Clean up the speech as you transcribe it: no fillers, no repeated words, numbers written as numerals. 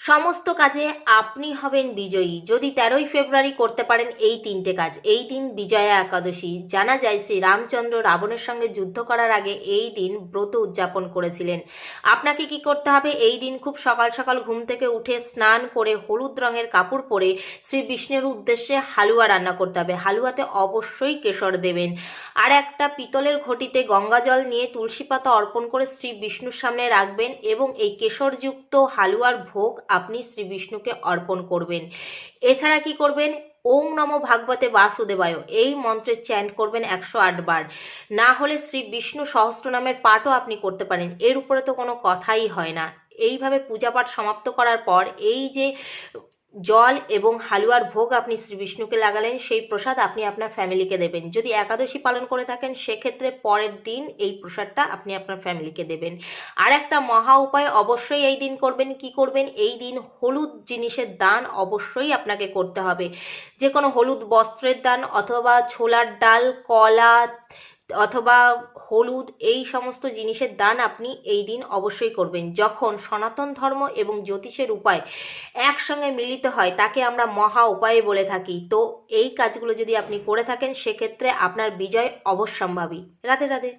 সমস্ত কাজে আপনি হবেন বিজয়ী যদি 13ই ফেব্রুয়ারি করতে পারেন এই তিনটে কাজ। এই দিন বিজয়া একাদশী। জানা যায় শ্রী রামচন্দ্র রাবণের সঙ্গে যুদ্ধ করার আগে এই দিন ব্রত উদযাপন করেছিলেন। আপনাকে কি করতে হবে? এই দিন খুব সকাল সকাল ঘুম থেকে উঠে স্নান করে হলুদ রঙের কাপড় পরে শ্রী বিষ্ণুর উদ্দেশ্যে হালুয়া রান্না করতে হবে। হালুয়াতে অবশ্যই কেশর দেবেন। আর একটা পিতলের ঘটিতে গঙ্গা জল নিয়ে তুলসী পাতা অর্পণ করে শ্রী বিষ্ণুর সামনে রাখবেন এবং এই কেশরযুক্ত হালুয়ার ভোগ আপনি শ্রী বিষ্ণুকে অর্পণ করবেন। এছাড়া কি করবেন? ওং নমো ভাগবতে বাসুদেবায় এই মন্ত্রের চ্যান্ট করবেন 108 বার। না হলে শ্রী বিষ্ণু সহস্রনামের পাঠও আপনি করতে পারেন, এর উপরে তো কোনো কথাই হয় না। এইভাবে পূজা পাঠ সমাপ্ত করার পর এই যে জল এবং হালুয়ার ভোগ আপনি শ্রী বিষ্ণুকে লাগালেন, সেই প্রসাদ আপনি আপনার ফ্যামিলিকে দেবেন। যদি একাদশী পালন করে থাকেন সেক্ষেত্রে পরের দিন এই প্রসাদটা আপনি আপনার ফ্যামিলিকে দেবেন। আর একটা মহা উপায় অবশ্যই এই দিন করবেন। কি করবেন? এই দিন হলুদ জিনিসের দান অবশ্যই আপনাকে করতে হবে। যে কোনো হলুদ বস্ত্রের দান অথবা ছোলার ডাল, কলা অথবা হলুদ, এই সমস্ত জিনিসের দান আপনি এই দিন অবশ্যই করবেন। যখন সনাতন ধর্ম এবং জ্যোতিষের উপায় একসঙ্গে মিলিত হয় তাকে আমরা মহা উপায় বলে থাকি। তো এই কাজগুলো যদি আপনি করে থাকেন সেক্ষেত্রে আপনার বিজয় অবশ্যম্ভাবী। রাধে রাধে।